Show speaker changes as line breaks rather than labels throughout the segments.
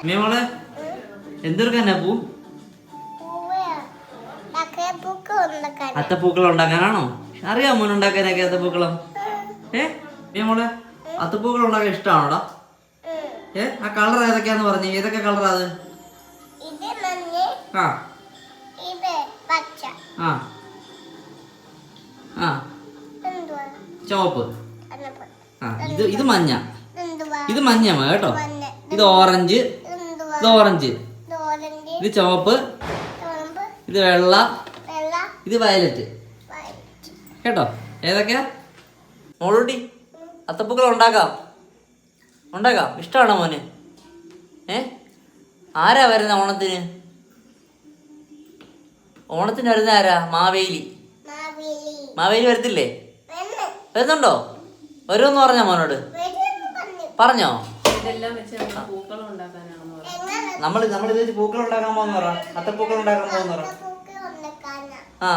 മോളെ എന്തെടുക്കാനാ പൂ? അത്തപ്പൂക്കളം ഉണ്ടാക്കാനാണോ? അറിയാമോ മോൻ ഉണ്ടാക്കാനൊക്കെ അത്തപ്പൂക്കളം? മോളെ അത്തപ്പൂക്കളം ഉണ്ടാക്കാൻ ഇഷ്ടമാണോടാ? ആ കളർ ഏതൊക്കെയാന്ന് പറഞ്ഞു. ഏതൊക്കെ കളറാ അത്? ആ ആ ആ ചുവപ്പ്. ആ ഇത് മഞ്ഞ. ഇത് മഞ്ഞ കേട്ടോ. ഇത് ഓറഞ്ച്. ഇത് ഓറഞ്ച്. ഇത് ചുവപ്പ്. ഇത് വെള്ള. ഇത് വയലറ്റ് കേട്ടോ. ഏതൊക്കെയാ മോളൂട്ടി? അത്തപ്പൂക്കളം ഉണ്ടാക്കാം. ഇഷ്ടമാണോ മോന്? ആരാ വരുന്ന ഓണത്തിന്? ഓണത്തിന് വരുന്ന ആരാ? മാവേലി വരത്തില്ലേ? വരുന്നുണ്ടോ? വരുമെന്ന് പറഞ്ഞോ മോനോട്? പറഞ്ഞോ? നമ്മളിത് പൂക്കൾ ഉണ്ടാക്കാൻ പോകുന്ന പറ. അത്തപ്പൂക്കൾ ഉണ്ടാക്കാൻ പോകുന്ന പറ. ആ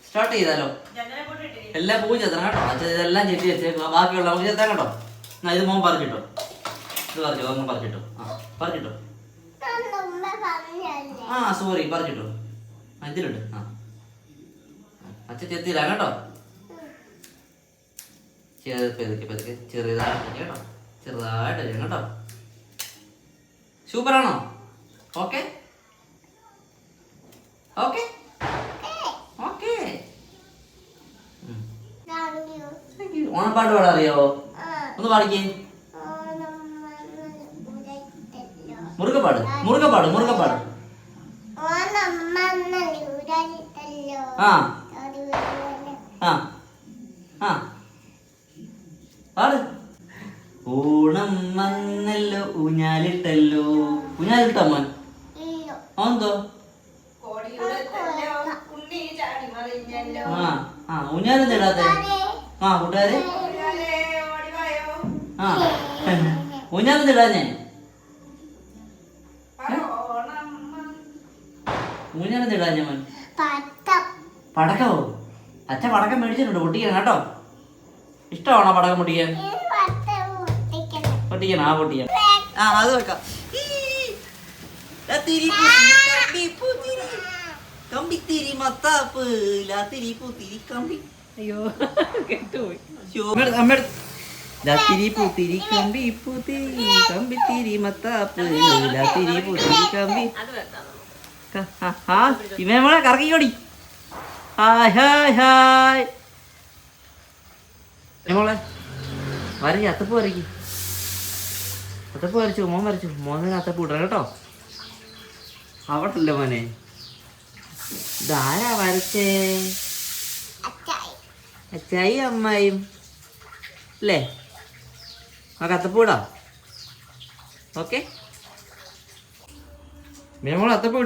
സ്റ്റാർട്ട് ചെയ്താലോ? എല്ലാ പൂ ചെത്തണം കേട്ടോ. ഇതെല്ലാം ചെത്തി വെച്ചേക്കുക. ബാക്കിയുള്ള നമുക്ക് ചെത്താൻ കേട്ടോ. ഇത് മോൻ പറിച്ചിട്ടോ. ഇത് പറിച്ചിട്ടോ. പറിച്ചിട്ടോ. സോറി പറിച്ചിട്ടോ. ഇതിലുണ്ട്. അച്ഛൻ ചെത്തിയില്ല കേട്ടോ. പെതുക്കെ ചെറുതായിട്ട് കേട്ടോ. ചെറുതായിട്ട് കേട്ടോ. സൂപ്പറാണോ? Okay okay okay. ഓണപ്പാട്ട് പാടാൻ അറിയാവോ? ഒന്ന് പാടിക്കേ. മുറുകെ പാട്. ആ ആ ആ പാട്. ഓണം വന്നല്ലോ ഊഞ്ഞാലിട്ടല്ലോ. ഊഞ്ഞാലിട്ടോ മോൻ? എന്തോ ഊഞ്ഞാലും ഇടാത്തെ? കൂട്ടുകാര് ഊഞ്ഞാലും ഇടാഞ്ഞേ? ഊഞ്ഞാലും ഇടാഞ്ഞ മോൻ? പടക്കമോ? അച്ഛൻ പടക്കം മേടിച്ചിട്ടുണ്ട്. പൊട്ടിക്കണം കേട്ടോ. ഇഷ്ടമാണോ പടക്കം പൊട്ടിക്കാൻ? പൊട്ടിക്കണം. പൊട്ടിക്കണം. അത് വെക്കാം. കമ്പിത്തിരി മത്താപ്പ് ലാത്തിരി പൂത്തിരി കമ്പി. അയ്യോ കേട്ടുപോയി. ലാത്തിരി പൂത്തിരി കമ്പി പൂത്തിരി കമ്പിത്തിരി മത്താപ്പ് ലാത്തിരി പൂത്തിരി കമ്പി. ഇവനെ കറക്കിക്കോടി. Hi hi hi. മോളെ വരയ്ക്ക്. അത്തപ്പ് വരയ്ക്ക്. അത്തപ്പ് വരച്ചു. മോൻ വരച്ചു. മോനെ അത്തപ്പ് ഇടണം കേട്ടോ. അവിടല്ലേ മോനെ? ഇതാരാ വരച്ചേ? അച്ചായി അമ്മായും അല്ലേ? നമുക്ക് അത്തപ്പ് ഇടാം. ഓക്കെ മോളെ അത്തപ്പ്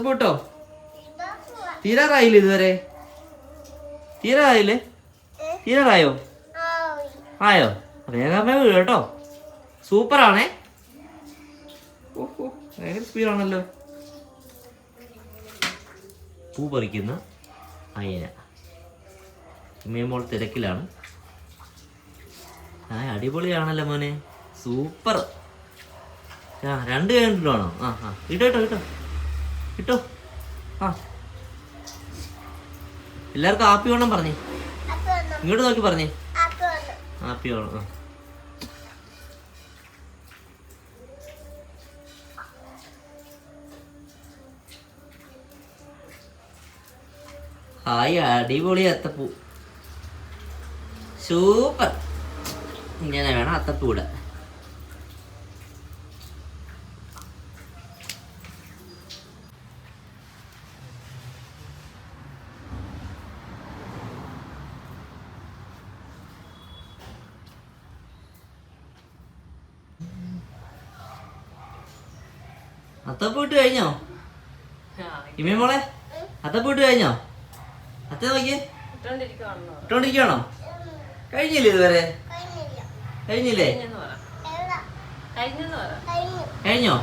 കിട്ടോ? തീരാറായില്ലേ ഇതുവരെ? തീരാറായോ? ആയോ? വേഗമേ വീഴും കേട്ടോ. സൂപ്പറാണേ. ഓഹോ ഭയങ്കര സ്പീഡാണല്ലോ. പൂ പറിക്കുന്ന അയന. മോൾ തിരക്കിലാണ്. അടിപൊളിയാണല്ലോ മോനെ. സൂപ്പർ. രണ്ട് കഴിഞ്ഞിട്ടാണോ? ഇട്ടോ. എല്ലാവർക്കും ആപ്പി വേണം പറഞ്ഞേ. ഇങ്ങോട്ട് നോക്കി പറഞ്ഞേ. ആപ്പി വേണം. അടിപൊളി അത്തപ്പൂ. സൂപ്പർ. ഇങ്ങനെ വേണം അത്തപ്പൂ ഇടാൻ. അത്തപ്പൂ ഇട്ട് കഴിഞ്ഞോ? മോളെ അത്തപ്പൂ ഇട്ട് കഴിഞ്ഞോ? അച്ഛൻ നോക്കിയേ. ഇട്ടോണ്ടിരിക്കണോ? കഴിഞ്ഞില്ലേ ഇതുവരെ? കഴിഞ്ഞില്ലേ? കഴിഞ്ഞോ?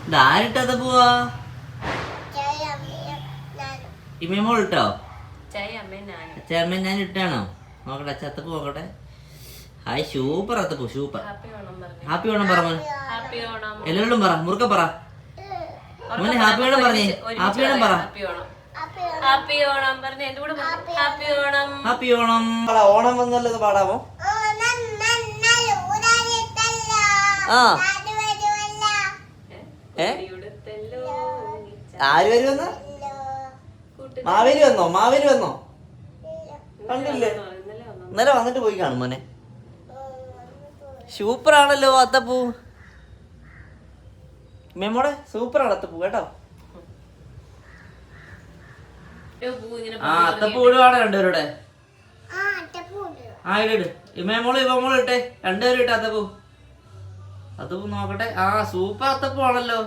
ഇതാരിട്ടത് പോവാ? ഇമ്മോൾ ഇട്ടോ? അച്ഛമ്മ ഞാൻ ഇട്ടാണോ? നോക്കട്ടെ. അച്ചത്തപ്പ് നോക്കട്ടെ. ഹായ് സൂപ്പർ അത്തപ്പൂ സൂപ്പർ.
ഹാപ്പി ഓണം പറഞ്ഞു.
ഹാപ്പി ഓണം എല്ലാവരോടും പറ, മുറുക്ക പറ മോനെ. ഹാപ്പി ഓണം പറഞ്ഞേ, ഹാപ്പി ഓണം പറ.
ഹാപ്പി ഓണം പറഞ്ഞേ, എന്റെ കൂടെ ഹാപ്പി ഓണം.
ഹാപ്പി ഓണം. ഓണം വന്നല്ലോ, പാടാമോ? ആ ആര് വരുമെന്ന്? മാവേലി വന്നോ? മാവേലി വന്നോ? കണ്ടില്ലേ? ഇന്നലെ വന്നിട്ട് പോയി കാണും മോനെ. സൂപ്പർ ആണല്ലോ അത്തപ്പൂ. മെമ്മോടെ സൂപ്പർ ആണ് അത്തപ്പൂ കേട്ടോ. ആ അത്തപ്പൂ ഇടുവാണ് രണ്ടുപേരുടെ. ആ ഇട്. ഇമ്മേമോള് ഇവമോള് ഇട്ടെ, രണ്ടുപേരും ഇട്ടെ അത്തപ്പൂ. അത്തപ്പൂ നോക്കട്ടെ. ആ സൂപ്പർ അത്തപ്പൂ ആണല്ലോ.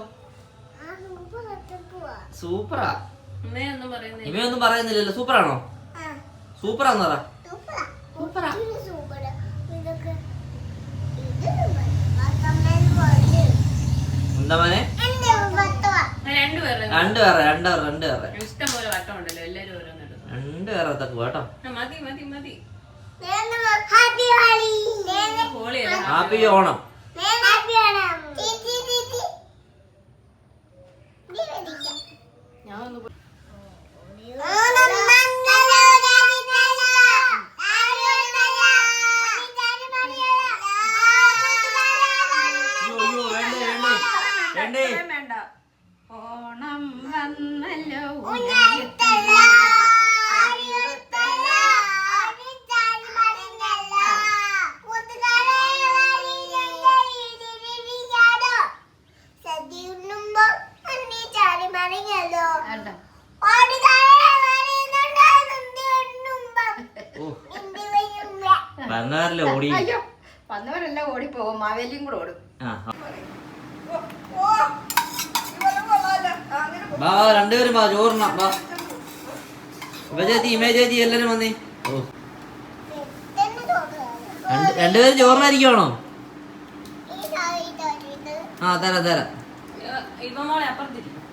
സൂപ്പറാ. ഇവയൊന്നും പറയുന്നില്ലല്ലോ. സൂപ്പറാണോ? സൂപ്പറാന്ന് പറ. എന്താ മോനെ? രണ്ടുപേരെ
ഇഷ്ടംപോലെ വട്ടം ഉണ്ടല്ലോ, എല്ലാരും
രണ്ടുപേരെ അത്തപ്പൂ കേട്ടോ.
മതി മതി മതി.
ഹാപ്പി ഓണം.
ഓണം വന്നല്ലോ
ഓടി.
വന്നവരെല്ലാം ഓടിപ്പോകും, മാവേലിയും കൂടെ ഓടും.
വാ രണ്ടുപേരും വാ, ചോറിനാ വാ. ഇവചേച്ചി ഇമേ ചേച്ചി എല്ലാരും വന്നേ. രണ്ടുപേരും ചോറിനായിരിക്കുവാണോ? ആ തരാം തരാം.
ഇവ മോളെ അപ്പുറത്തിരിക്കും.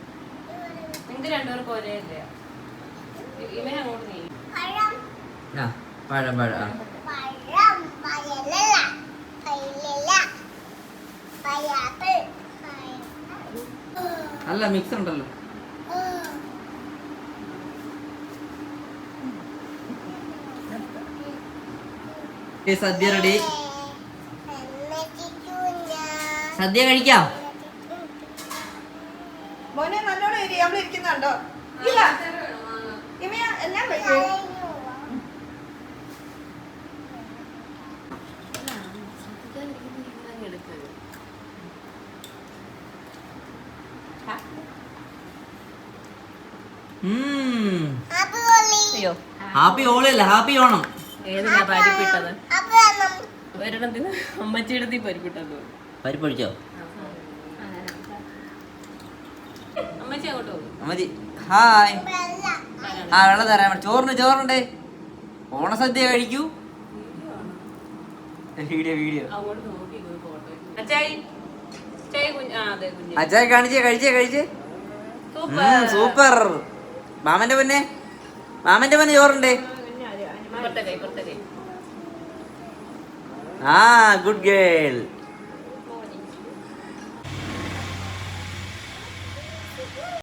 നിങ്ങൾക്ക് രണ്ടുപേർക്കും ഒരേ ഇല്ല. ഇവനെ അങ്ങോട്ട് നീ.
ആ പഴം പഴം. അല്ല മിക്സ് ഉണ്ടല്ലോ. സദ്യ റെഡി. സദ്യ കഴിക്കാം.
മോനെ നല്ലോണം നമ്മളിരിക്കുന്നുണ്ടോ? ഇല്ല എല്ലാം കഴിക്കും.
ഹാപ്പി ഓണം അല്ല, ഹാപ്പി ഓണം.
ഏതിനാ പരിപ്പിട്ടത്? ഒരെണ്ണത്തിന് അമ്മച്ചിടത്തി പരിപ്പിട്ടത്.
പരിപ്പൊഴിച്ചോ?
അമ്മച്ചി അങ്ങോട്ട് പോകും.
മതി. ഹായ്. ആ വെള്ളം തരാൻ. ചോറുണ്ട്. ഓണസദ്യ കഴിക്കൂ. വീഡിയോ
അങ്ങോട്ട് നോക്കി ഫോട്ടോ. അച്ചായി
അച്ചായി കഴിച്ചേ. സൂപ്പർ. മാമന്റെ പൊന്നെ ചോറുണ്ട്. ആ ഗുഡ് ഗേൾ.